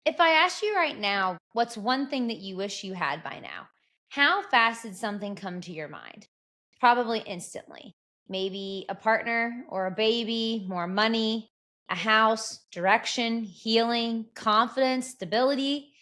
If I asked you right now, what's one thing that you wish you had by now? How fast did something come to your mind? Probably instantly. Maybe a partner or a baby, more money, a house, direction, healing, confidence, stability.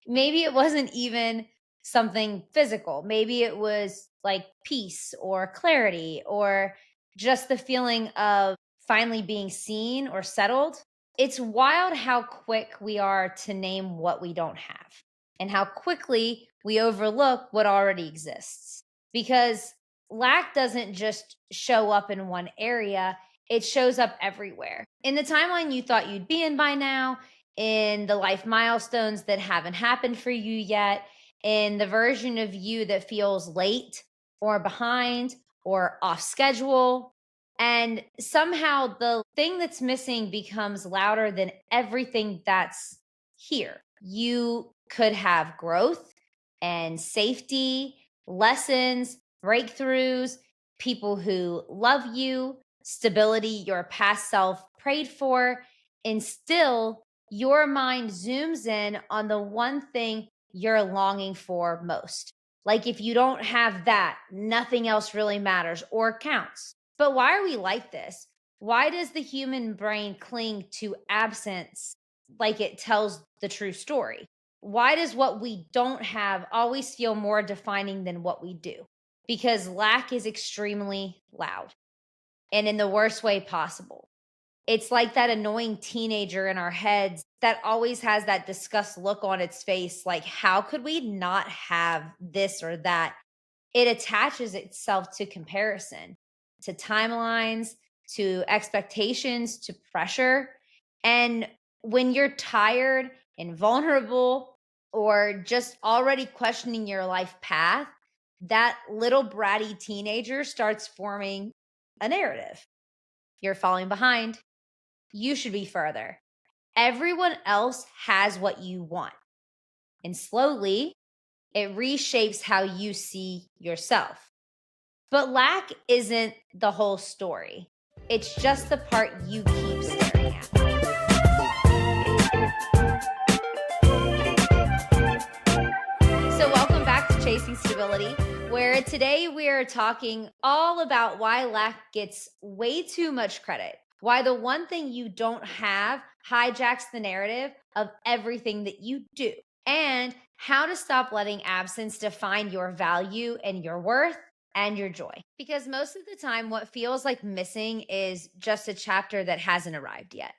Maybe it wasn't even something physical. Maybe it was like peace or clarity or just the feeling of finally being seen or settled. It's wild how quick we are to name what we don't have and how quickly we overlook what already exists. Because lack doesn't just show up in one area, it shows up everywhere. In the timeline you thought you'd be in by now, in the life milestones that haven't happened for you yet, in the version of you that feels late or behind or off schedule, and somehow the thing that's missing becomes louder than everything that's here. You could have growth and safety, lessons, breakthroughs, people who love you, stability your past self prayed for, and still your mind zooms in on the one thing you're longing for most. Like if you don't have that, nothing else really matters or counts. But why are we like this? Why does the human brain cling to absence like it tells the true story? Why does what we don't have always feel more defining than what we do? Because lack is extremely loud and in the worst way possible. It's like that annoying teenager in our heads that always has that disgust look on its face like, how could we not have this or that? It attaches itself to comparison, to timelines, to expectations, to pressure. And when you're tired and vulnerable or just already questioning your life path, that little bratty teenager starts forming a narrative. You're falling behind. You should be further. Everyone else has what you want. And slowly, it reshapes how you see yourself. But lack isn't the whole story. It's just the part you keep staring at. So, welcome back to Chasing Stability, where today we are talking all about why lack gets way too much credit. Why the one thing you don't have hijacks the narrative of everything that you do, and how to stop letting absence define your value and your worth and your joy. Because most of the time, what feels like missing is just a chapter that hasn't arrived yet,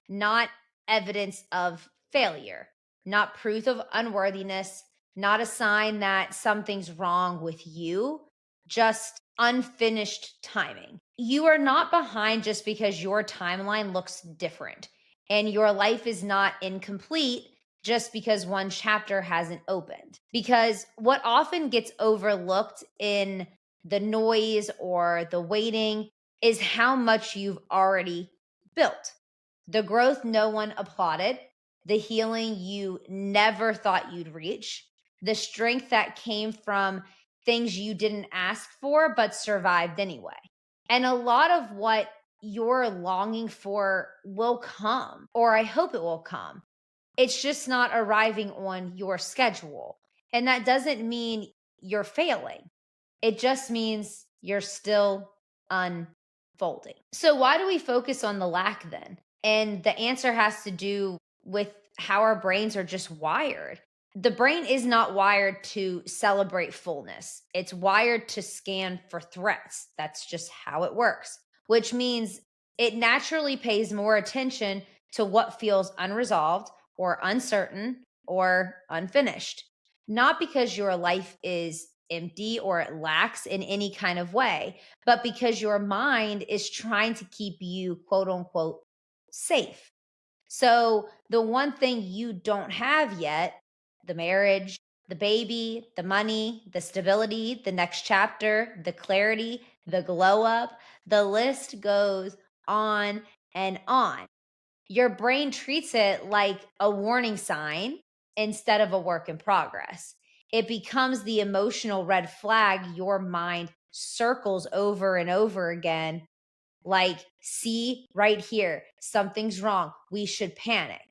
not evidence of failure, not proof of unworthiness, not a sign that something's wrong with you, just unfinished timing. You are not behind just because your timeline looks different, and your life is not incomplete just because one chapter hasn't opened. Because what often gets overlooked in the noise or the waiting is how much you've already built. The growth no one applauded, the healing you never thought you'd reach, the strength that came from things you didn't ask for but survived anyway. And a lot of what you're longing for will come, or I hope it will come. It's just not arriving on your schedule. And that doesn't mean you're failing. It just means you're still unfolding. So, why do we focus on the lack then? And the answer has to do with how our brains are just wired. The brain is not wired to celebrate fullness, it's wired to scan for threats. That's just how it works, which means it naturally pays more attention to what feels unresolved or uncertain or unfinished. Not because your life is empty or it lacks in any kind of way, but because your mind is trying to keep you, quote unquote, safe. So the one thing you don't have yet, the marriage, the baby, the money, the stability, the next chapter, the clarity, the glow up, the list goes on and on. Your brain treats it like a warning sign instead of a work in progress. It becomes the emotional red flag your mind circles over and over again, like, see right here, something's wrong. We should panic.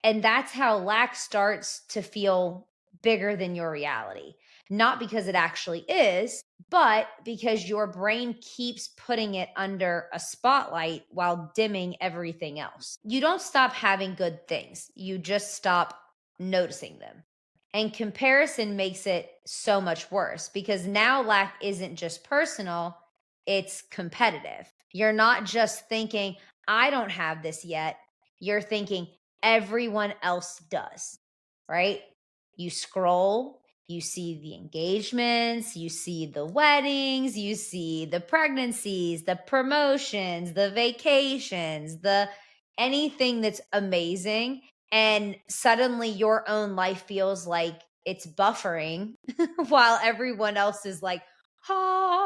And that's how lack starts to feel bigger than your reality. Not because it actually is, but because your brain keeps putting it under a spotlight while dimming everything else. You don't stop having good things, you just stop noticing them. And comparison makes it so much worse because now lack isn't just personal, it's competitive. You're not just thinking, I don't have this yet. You're thinking, everyone else does, right? You scroll, you see the engagements, you see the weddings, you see the pregnancies, the promotions, the vacations, the anything that's amazing. And suddenly your own life feels like it's buffering while everyone else is like,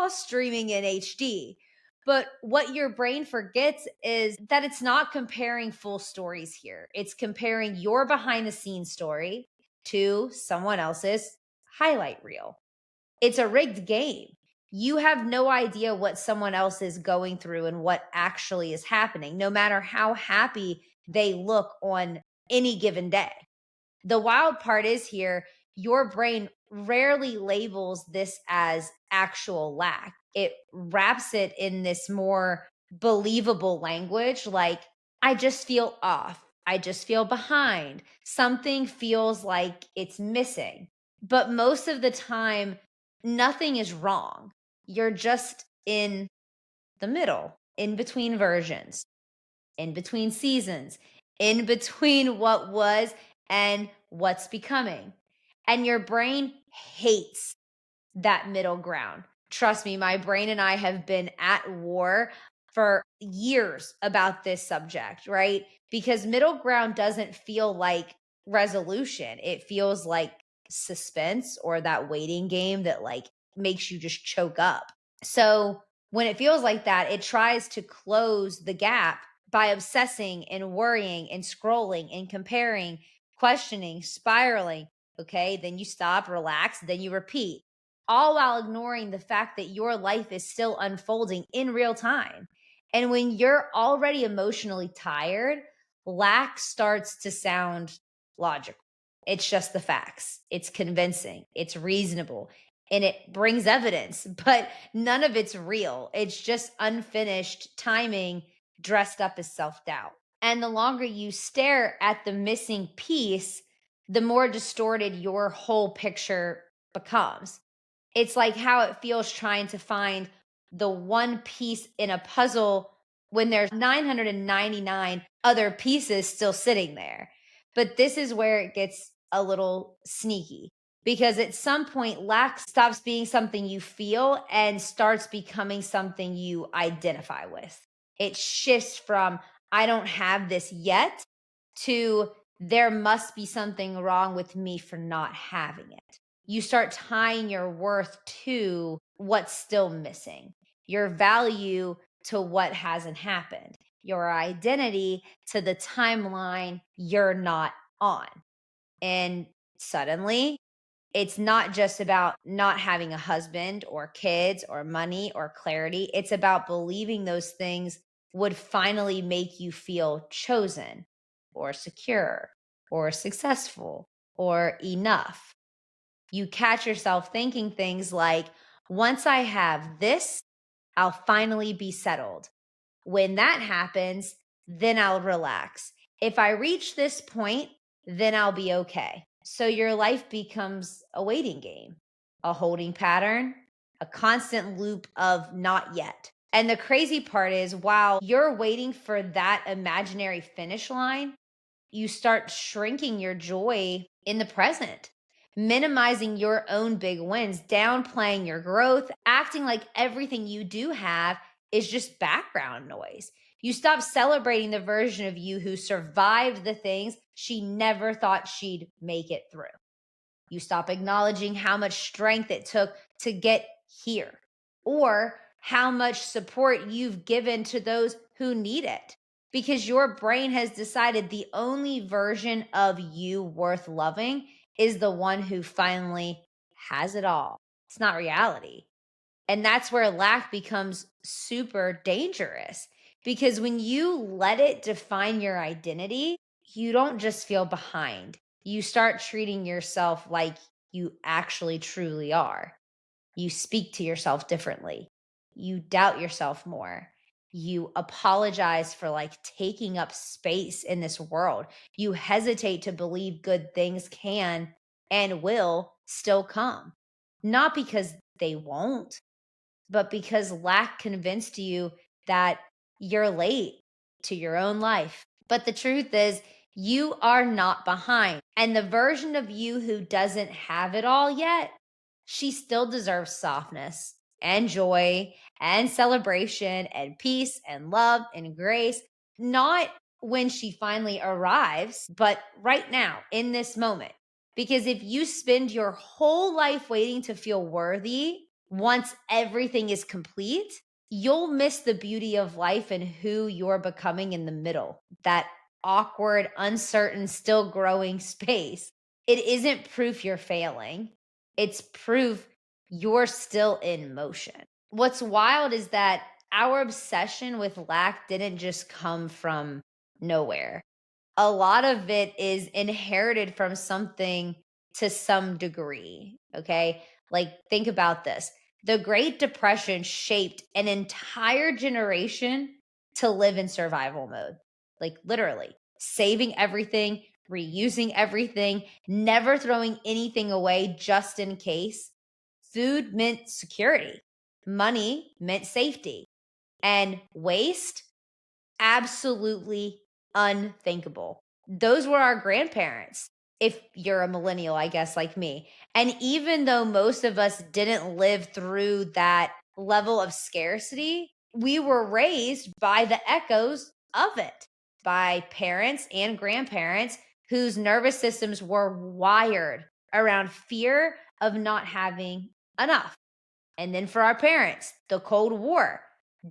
streaming in HD. But what your brain forgets is that it's not comparing full stories here. It's comparing your behind the scenes story to someone else's highlight reel. It's a rigged game. You have no idea what someone else is going through and what actually is happening, no matter how happy they look on any given day. The wild part is here, your brain rarely labels this as actual lack. It wraps it in this more believable language like, I just feel off. I just feel behind. Something feels like it's missing. But most of the time, nothing is wrong. You're just in the middle, in between versions, in between seasons, in between what was and what's becoming. And your brain hates that middle ground. Trust me, my brain and I have been at war for years about this subject, right? Because middle ground doesn't feel like resolution. It feels like suspense or that waiting game that like makes you just choke up. So when it feels like that, it tries to close the gap by obsessing and worrying and scrolling and comparing, questioning, spiraling. Okay. Then you stop, relax, then you repeat, all while ignoring the fact that your life is still unfolding in real time. And when you're already emotionally tired, lack starts to sound logical. It's just the facts. It's convincing. It's reasonable and it brings evidence, but none of it's real. It's just unfinished timing dressed up as self doubt. And the longer you stare at the missing piece, the more distorted your whole picture becomes. It's like how it feels trying to find the one piece in a puzzle when there's 999 other pieces still sitting there. But this is where it gets a little sneaky because at some point, lack stops being something you feel and starts becoming something you identify with. It shifts from, I don't have this yet, to there must be something wrong with me for not having it. You start tying your worth to what's still missing, your value to what hasn't happened, your identity to the timeline you're not on. And suddenly, it's not just about not having a husband or kids or money or clarity. It's about believing those things would finally make you feel chosen or secure or successful or enough. You catch yourself thinking things like, once I have this, I'll finally be settled. When that happens, then I'll relax. If I reach this point, then I'll be okay. So your life becomes a waiting game, a holding pattern, a constant loop of not yet. And the crazy part is, while you're waiting for that imaginary finish line, you start shrinking your joy in the present, minimizing your own big wins, downplaying your growth, acting like everything you do have is just background noise. You stop celebrating the version of you who survived the things she never thought she'd make it through. You stop acknowledging how much strength it took to get here or how much support you've given to those who need it because your brain has decided the only version of you worth loving is the one who finally has it all. It's not reality. And that's where lack becomes super dangerous because when you let it define your identity, you don't just feel behind. You start treating yourself like you actually truly are. You speak to yourself differently. You doubt yourself more. You apologize for like taking up space in this world. You hesitate to believe good things can and will still come. Not because they won't, but because lack convinced you that you're late to your own life. But the truth is, you are not behind. And the version of you who doesn't have it all yet, she still deserves softness and joy and celebration and peace and love and grace. Not when she finally arrives, but right now in this moment. Because if you spend your whole life waiting to feel worthy, once everything is complete, you'll miss the beauty of life and who you're becoming in the middle, that awkward, uncertain, still growing space. It isn't proof you're failing, it's proof you're still in motion. What's wild is that our obsession with lack didn't just come from nowhere. A lot of it is inherited from something to some degree. Okay. Like, think about this. The Great Depression shaped an entire generation to live in survival mode, like, literally saving everything, reusing everything, never throwing anything away just in case. Food meant security, money meant safety, and waste absolutely unthinkable. Those were our grandparents, if you're a millennial, I guess, like me. And even though most of us didn't live through that level of scarcity, we were raised by the echoes of it, by parents and grandparents whose nervous systems were wired around fear of not having enough. And then for our parents, the Cold War,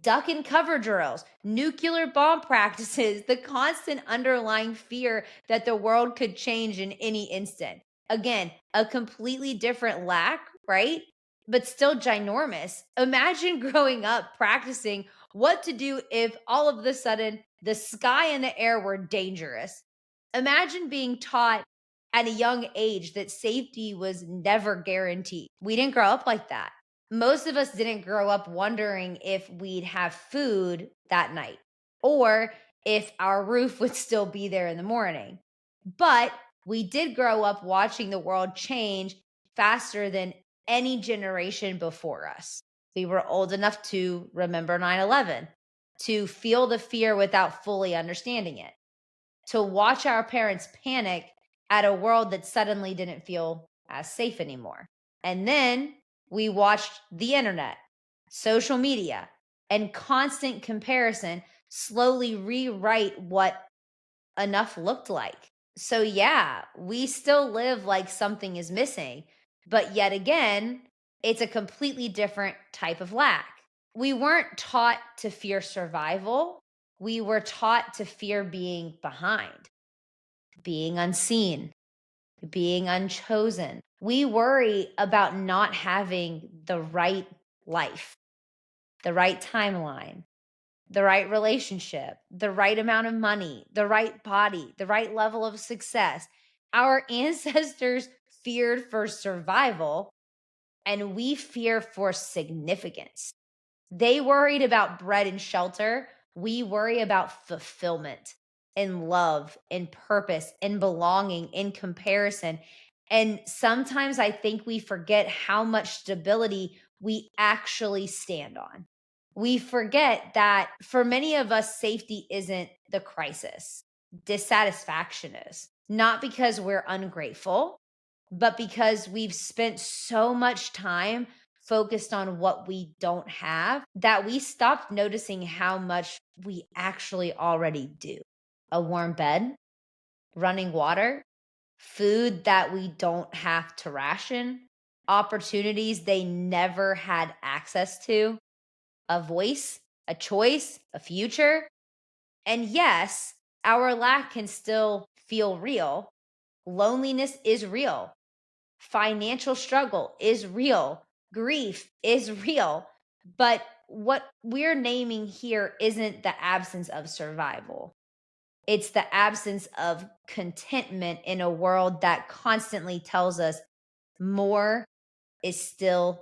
duck and cover drills, nuclear bomb practices, the constant underlying fear that the world could change in any instant. Again, a completely different lack, right? But still ginormous. Imagine growing up practicing what to do if all of a sudden the sky and the air were dangerous. Imagine being taught at a young age that safety was never guaranteed. We didn't grow up like that. Most of us didn't grow up wondering if we'd have food that night or if our roof would still be there in the morning. But we did grow up watching the world change faster than any generation before us. We were old enough to remember 9/11, to feel the fear without fully understanding it, to watch our parents panic at a world that suddenly didn't feel as safe anymore. And then we watched the internet, social media, and constant comparison slowly rewrite what enough looked like. So, yeah, we still live like something is missing, but yet again, it's a completely different type of lack. We weren't taught to fear survival, we were taught to fear being behind, being unseen, being unchosen. We worry about not having the right life, the right timeline, the right relationship, the right amount of money, the right body, the right level of success. Our ancestors feared for survival, and we fear for significance. They worried about bread and shelter. We worry about fulfillment and love and purpose and belonging in comparison. And sometimes I think we forget how much stability we actually stand on. We forget that for many of us, safety isn't the crisis, dissatisfaction is. Not because we're ungrateful, but because we've spent so much time focused on what we don't have that we stopped noticing how much we actually already do. A warm bed, running water, food that we don't have to ration, opportunities they never had access to, a voice, a choice, a future. And yes, our lack can still feel real. Loneliness is real. Financial struggle is real. Grief is real. But what we're naming here isn't the absence of survival. It's the absence of contentment in a world that constantly tells us more is still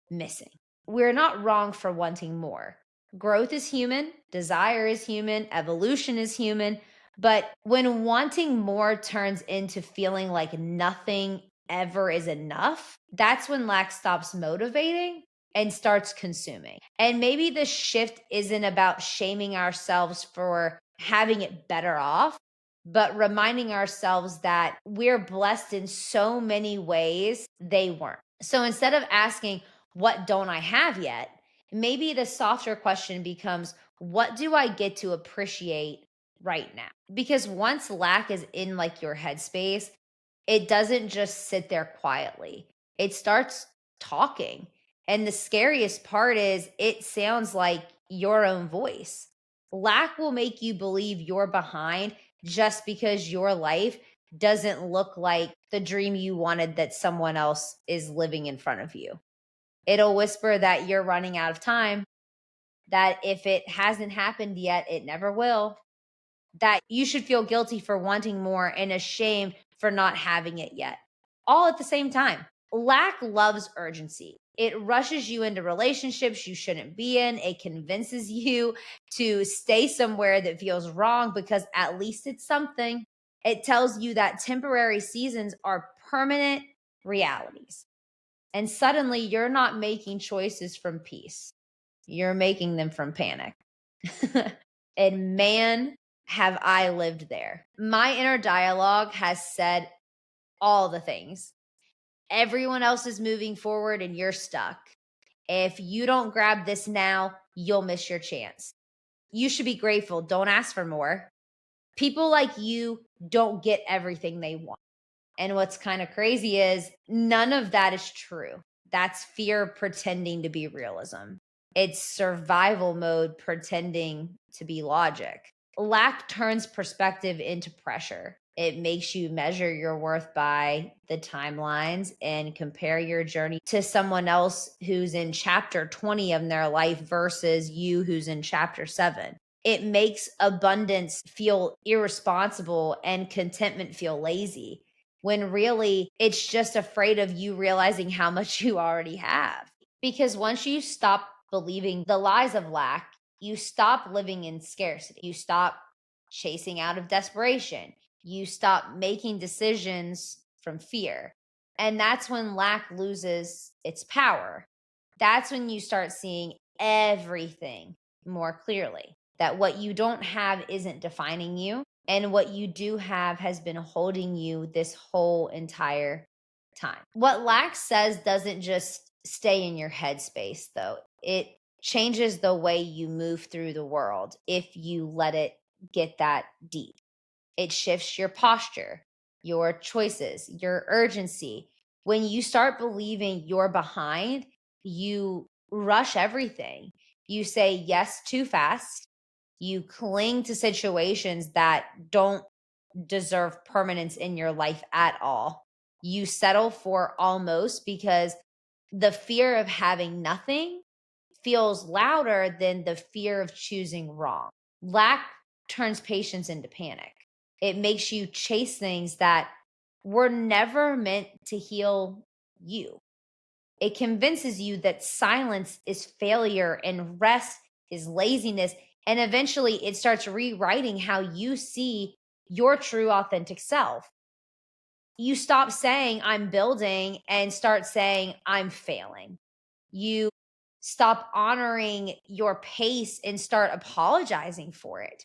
missing. We're not wrong for wanting more. Growth is human, desire is human, evolution is human. But when wanting more turns into feeling like nothing ever is enough, that's when lack stops motivating and starts consuming. And maybe the shift isn't about shaming ourselves for having it better off, but reminding ourselves that we're blessed in so many ways they weren't. So instead of asking, what don't I have yet? Maybe the softer question becomes, what do I get to appreciate right now? Because once lack is in like your headspace, it doesn't just sit there quietly. It starts talking. And the scariest part is it sounds like your own voice. Lack will make you believe you're behind just because your life doesn't look like the dream you wanted that someone else is living in front of you. It'll whisper that you're running out of time, that if it hasn't happened yet, it never will, that you should feel guilty for wanting more and ashamed for not having it yet, all at the same time. Lack loves urgency. It rushes you into relationships you shouldn't be in. It convinces you to stay somewhere that feels wrong because at least it's something. It tells you that temporary seasons are permanent realities. And suddenly you're not making choices from peace, you're making them from panic. And man, have I lived there. My inner dialogue has said all the things. Everyone else is moving forward and you're stuck. If you don't grab this now, you'll miss your chance. You should be grateful. Don't ask for more. People like you don't get everything they want. And what's kind of crazy is none of that is true. That's fear pretending to be realism. It's survival mode pretending to be logic. Lack turns perspective into pressure. It makes you measure your worth by the timelines and compare your journey to someone else who's in chapter 20 of their life versus you who's in chapter 7. It makes abundance feel irresponsible and contentment feel lazy, when really it's just afraid of you realizing how much you already have. Because once you stop believing the lies of lack, you stop living in scarcity. You stop chasing out of desperation. You stop making decisions from fear. And that's when lack loses its power. That's when you start seeing everything more clearly. That what you don't have isn't defining you, and what you do have has been holding you this whole entire time. What lack says doesn't just stay in your headspace, though. It changes the way you move through the world if you let it get that deep. It shifts your posture, your choices, your urgency. When you start believing you're behind, you rush everything. You say yes too fast. You cling to situations that don't deserve permanence in your life at all. You settle for almost because the fear of having nothing feels louder than the fear of choosing wrong. Lack turns patience into panic. It makes you chase things that were never meant to heal you. It convinces you that silence is failure and rest is laziness. And eventually it starts rewriting how you see your true, authentic self. You stop saying, I'm building, and start saying, I'm failing. You stop honoring your pace and start apologizing for it.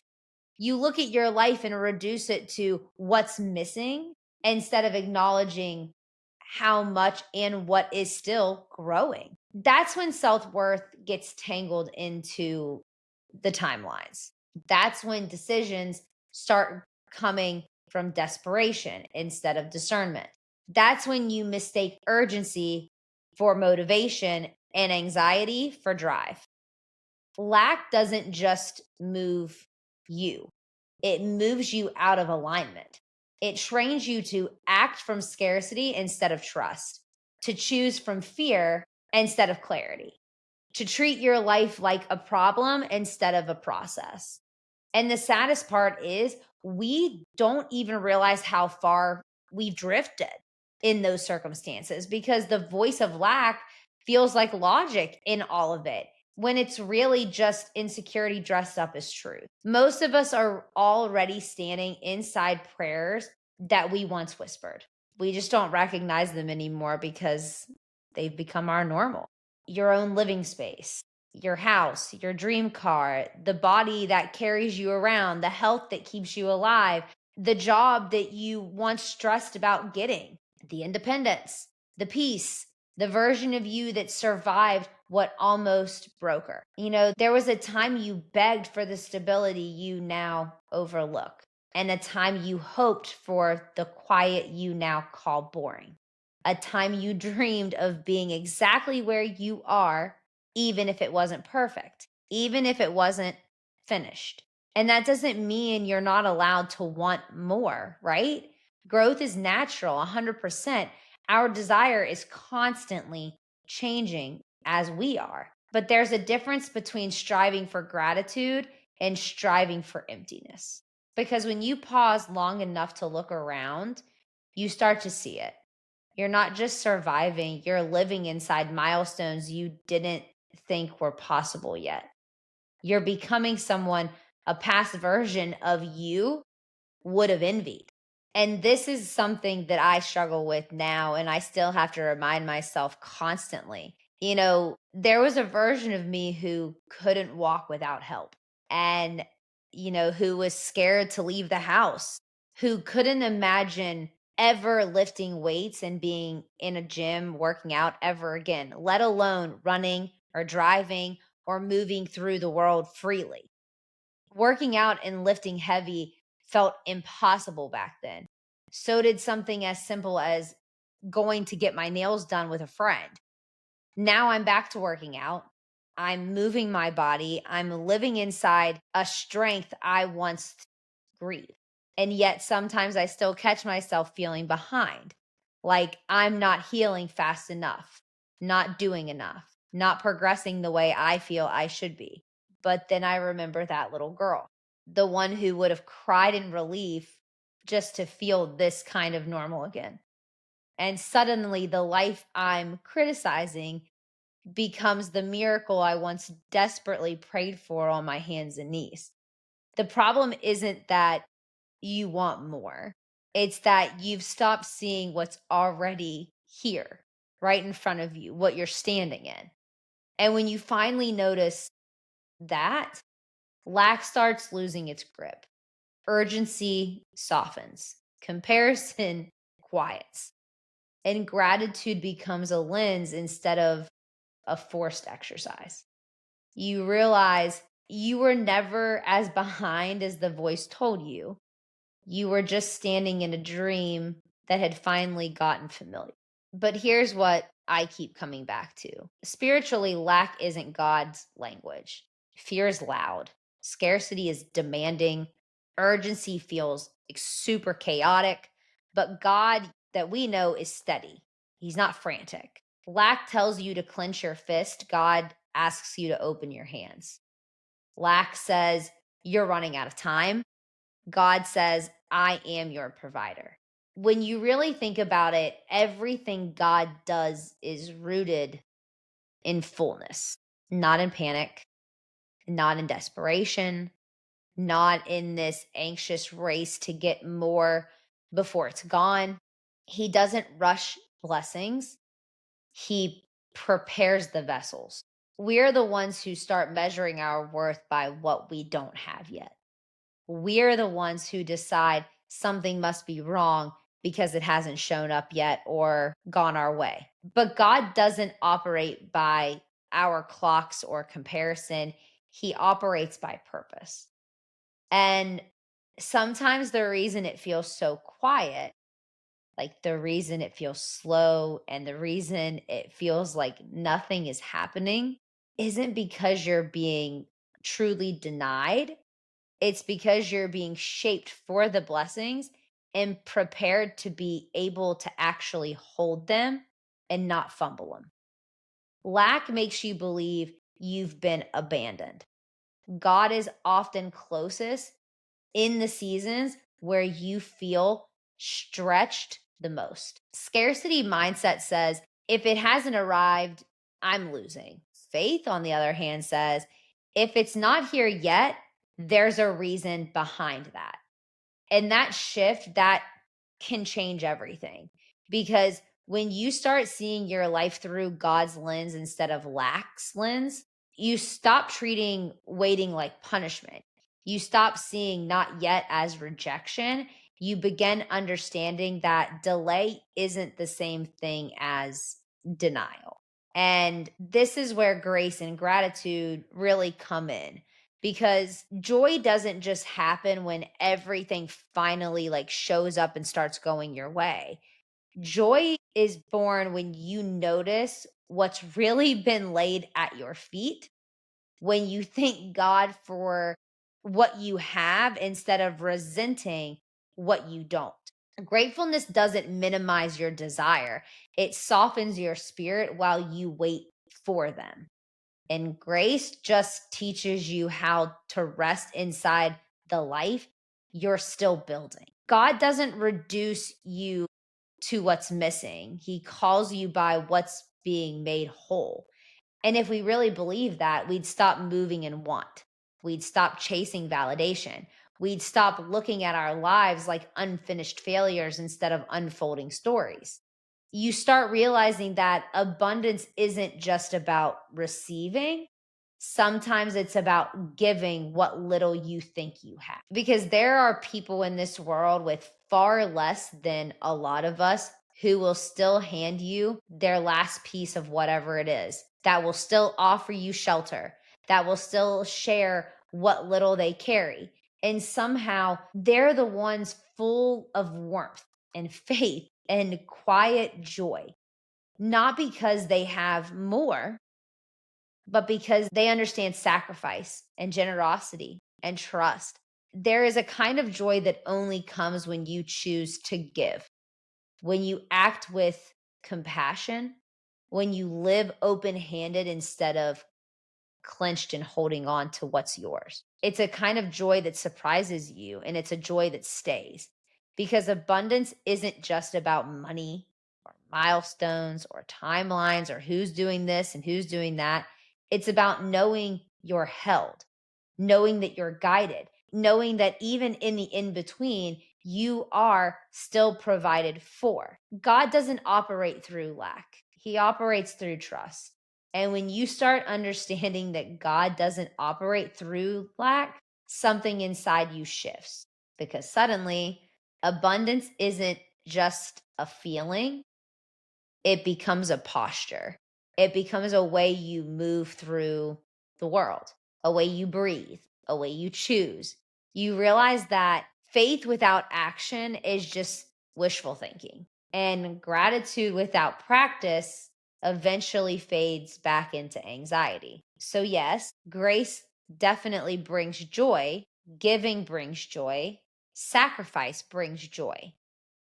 You look at your life and reduce it to what's missing instead of acknowledging how much and what is still growing. That's when self worth gets tangled into the timelines. That's when decisions start coming from desperation instead of discernment. That's when you mistake urgency for motivation and anxiety for drive. Lack doesn't just move you, it moves you out of alignment. It trains you to act from scarcity instead of trust, to choose from fear instead of clarity, to treat your life like a problem instead of a process. And the saddest part is we don't even realize how far we've drifted in those circumstances because the voice of lack feels like logic in all of it when it's really just insecurity dressed up as truth. Most of us are already standing inside prayers that we once whispered. We just don't recognize them anymore because they've become our normal. Your own living space, your house, your dream car, the body that carries you around, the health that keeps you alive, the job that you once stressed about getting, the independence, the peace, the version of you that survived what almost broke her. There was a time you begged for the stability you now overlook, and a time you hoped for the quiet you now call boring, a time you dreamed of being exactly where you are, even if it wasn't perfect, even if it wasn't finished. And that doesn't mean you're not allowed to want more, right? Growth is natural, 100%. Our desire is constantly changing as we are. But there's a difference between striving for gratitude and striving for emptiness. Because when you pause long enough to look around, you start to see it. You're not just surviving, you're living inside milestones you didn't think were possible yet. You're becoming someone a past version of you would have envied. And this is something that I struggle with now, and I still have to remind myself constantly. There was a version of me who couldn't walk without help, and, who was scared to leave the house, who couldn't imagine ever lifting weights and being in a gym working out ever again, let alone running or driving or moving through the world freely. Working out and lifting heavy felt impossible back then. So did something as simple as going to get my nails done with a friend. Now I'm back to working out. I'm moving my body. I'm living inside a strength I once grieved. And yet sometimes I still catch myself feeling behind, like I'm not healing fast enough, not doing enough, not progressing the way I feel I should be. But then I remember that little girl, the one who would have cried in relief just to feel this kind of normal again. And suddenly the life I'm criticizing becomes the miracle I once desperately prayed for on my hands and knees. The problem isn't that you want more, it's that you've stopped seeing what's already here, right in front of you, what you're standing in. And when you finally notice that, lack starts losing its grip. Urgency softens, comparison quiets, and gratitude becomes a lens instead of a forced exercise. You realize you were never as behind as the voice told you. You were just standing in a dream that had finally gotten familiar. But here's what I keep coming back to. Spiritually, lack isn't God's language. Fear is loud. Scarcity is demanding. Urgency feels like super chaotic. But God that we know is steady. He's not frantic. Lack tells you to clench your fist. God asks you to open your hands. Lack says you're running out of time. God says, I am your provider. When you really think about it, everything God does is rooted in fullness, not in panic, not in desperation, not in this anxious race to get more before it's gone. He doesn't rush blessings, He prepares the vessels. We're the ones who start measuring our worth by what we don't have yet. We're the ones who decide something must be wrong because it hasn't shown up yet or gone our way. But God doesn't operate by our clocks or comparison, He operates by purpose. And sometimes the reason it feels so quiet, like the reason it feels slow and the reason it feels like nothing is happening, isn't because you're being truly denied. It's because you're being shaped for the blessings and prepared to be able to actually hold them and not fumble them. Lack makes you believe you've been abandoned. God is often closest in the seasons where you feel stretched the most. Scarcity mindset says, if it hasn't arrived, I'm losing. Faith, on the other hand, says, if it's not here yet, there's a reason behind that. And that shift, that can change everything. Because when you start seeing your life through God's lens instead of lack's lens, you stop treating waiting like punishment. You stop seeing not yet as rejection. You begin understanding that delay isn't the same thing as denial. And this is where grace and gratitude really come in, because joy doesn't just happen when everything finally like shows up and starts going your way. Joy is born when you notice what's really been laid at your feet, when you thank God for what you have instead of resenting what you don't. Gratefulness doesn't minimize your desire, it softens your spirit while you wait for them. And grace just teaches you how to rest inside the life you're still building. God doesn't reduce you to what's missing, He calls you by what's being made whole. And if we really believe that, we'd stop moving in want. We'd stop chasing validation. We'd stop looking at our lives like unfinished failures instead of unfolding stories. You start realizing that abundance isn't just about receiving. Sometimes it's about giving what little you think you have. Because there are people in this world with far less than a lot of us who will still hand you their last piece of whatever it is, that will still offer you shelter, that will still share what little they carry. And somehow they're the ones full of warmth and faith and quiet joy, not because they have more, but because they understand sacrifice and generosity and trust. There is a kind of joy that only comes when you choose to give, when you act with compassion, when you live open handed instead of clenched and holding on to what's yours. It's a kind of joy that surprises you, and it's a joy that stays, because abundance isn't just about money or milestones or timelines or who's doing this and who's doing that. It's about knowing you're held, knowing that you're guided, knowing that even in the in between, you are still provided for. God doesn't operate through lack, He operates through trust. And when you start understanding that God doesn't operate through lack, something inside you shifts, because suddenly abundance isn't just a feeling, it becomes a posture. It becomes a way you move through the world, a way you breathe, a way you choose. You realize that faith without action is just wishful thinking, and gratitude without practice eventually fades back into anxiety. So, yes, grace definitely brings joy, giving brings joy, sacrifice brings joy.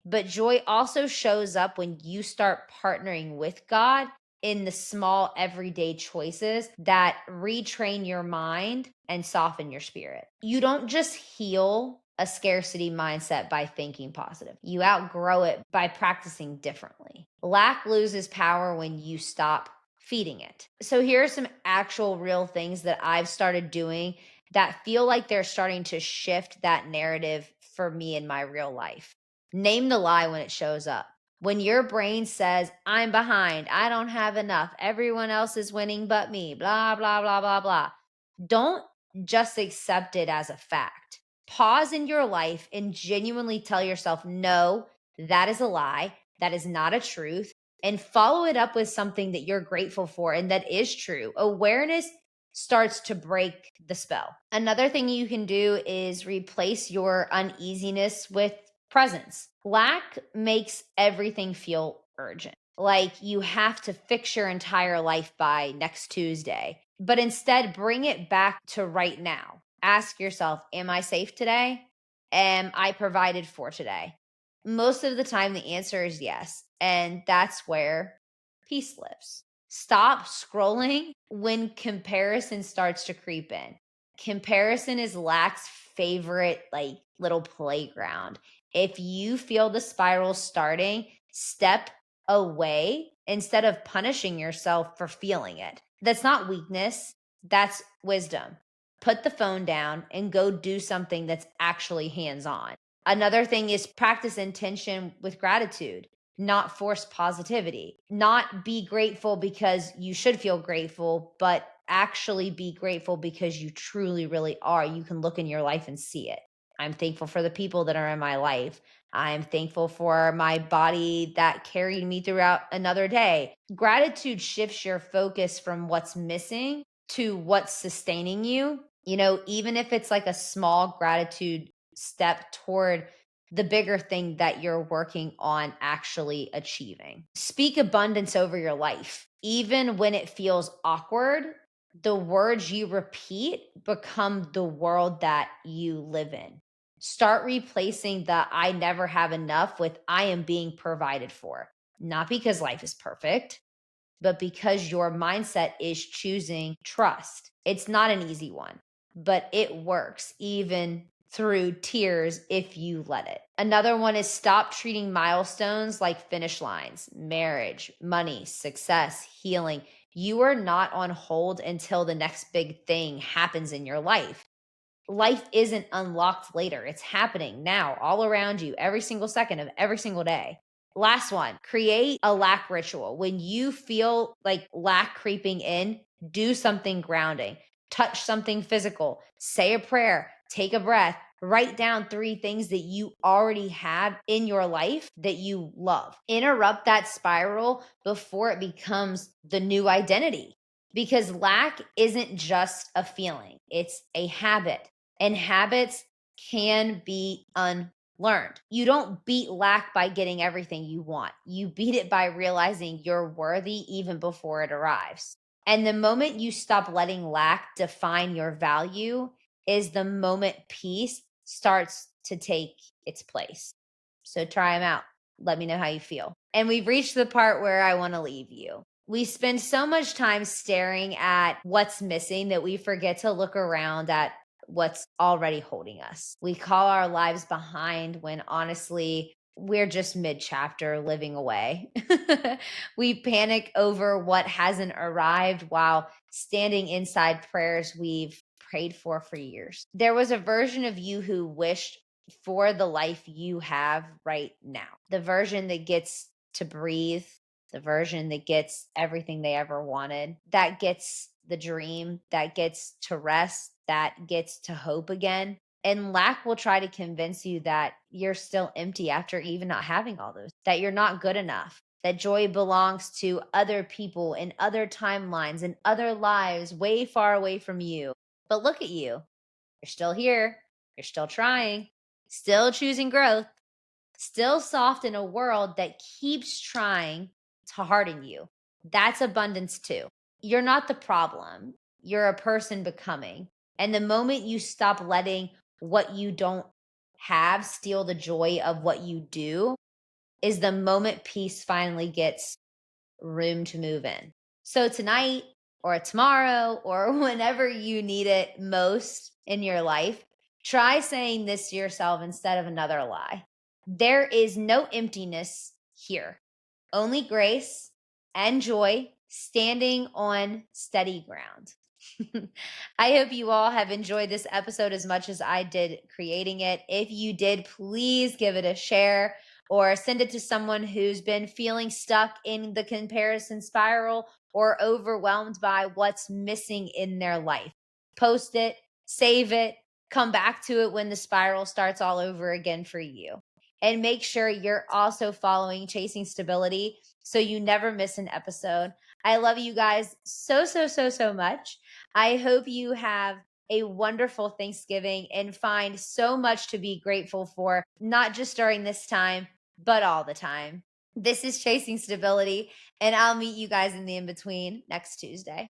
But joy also shows up when you start partnering with God in the small everyday choices that retrain your mind and soften your spirit. You don't just heal a scarcity mindset by thinking positive. You outgrow it by practicing differently. Lack loses power when you stop feeding it. So here are some actual real things that I've started doing that feel like they're starting to shift that narrative for me in my real life. Name the lie when it shows up. When your brain says, I'm behind, I don't have enough, everyone else is winning but me, blah, blah, blah, blah, blah. Don't just accept it as a fact. Pause in your life and genuinely tell yourself, no, that is a lie. That is not a truth. And follow it up with something that you're grateful for and that is true. Awareness starts to break the spell. Another thing you can do is replace your uneasiness with presence. Lack makes everything feel urgent, like you have to fix your entire life by next Tuesday. But instead, bring it back to right now. Ask yourself, am I safe today? Am I provided for today? Most of the time, the answer is yes. And that's where peace lives. Stop scrolling when comparison starts to creep in. Comparison is lack's favorite like little playground. If you feel the spiral starting, step away instead of punishing yourself for feeling it. That's not weakness, that's wisdom. Put the phone down and go do something that's actually hands on. Another thing is practice intention with gratitude, not force positivity. Not be grateful because you should feel grateful, but actually be grateful because you truly, really are. You can look in your life and see it. I'm thankful for the people that are in my life. I'm thankful for my body that carried me throughout another day. Gratitude shifts your focus from what's missing to what's sustaining you. Even if it's like a small gratitude step toward the bigger thing that you're working on actually achieving. Speak abundance over your life. Even when it feels awkward, the words you repeat become the world that you live in. Start replacing the I never have enough with I am being provided for. Not because life is perfect, but because your mindset is choosing trust. It's not an easy one, but it works even through tears if you let it. Another one is stop treating milestones like finish lines, marriage, money, success, healing. You are not on hold until the next big thing happens in your life. Life isn't unlocked later. It's happening now, all around you, every single second of every single day. Last one, create a lack ritual. When you feel like lack creeping in, do something grounding, touch something physical, say a prayer, take a breath, write down 3 things that you already have in your life that you love. Interrupt that spiral before it becomes the new identity, because lack isn't just a feeling, it's a habit. And habits can be unlearned. You don't beat lack by getting everything you want. You beat it by realizing you're worthy even before it arrives. And the moment you stop letting lack define your value is the moment peace starts to take its place. So try them out. Let me know how you feel. And we've reached the part where I want to leave you. We spend so much time staring at what's missing that we forget to look around at what's already holding us. We call our lives behind when honestly, we're just mid chapter living away. We panic over what hasn't arrived while standing inside prayers we've prayed for years. There was a version of you who wished for the life you have right now, the version that gets to breathe, the version that gets everything they ever wanted, that gets the dream, that gets to rest, that gets to hope again. And lack will try to convince you that you're still empty after even not having all those, that you're not good enough, that joy belongs to other people in other timelines and other lives way far away from you. But look at you. You're still here. You're still trying, still choosing growth, still soft in a world that keeps trying to harden you. That's abundance too. You're not the problem. You're a person becoming. And the moment you stop letting what you don't have steal the joy of what you do is the moment peace finally gets room to move in. So tonight or tomorrow or whenever you need it most in your life, try saying this to yourself instead of another lie. There is no emptiness here, only grace and joy standing on steady ground. I hope you all have enjoyed this episode as much as I did creating it. If you did, please give it a share or send it to someone who's been feeling stuck in the comparison spiral or overwhelmed by what's missing in their life. Post it, save it, come back to it when the spiral starts all over again for you. And make sure you're also following Chasing Stability so you never miss an episode. I love you guys so, so, so, so much. I hope you have a wonderful Thanksgiving and find so much to be grateful for, not just during this time, but all the time. This is Chasing Stability, and I'll meet you guys in the in between next Tuesday.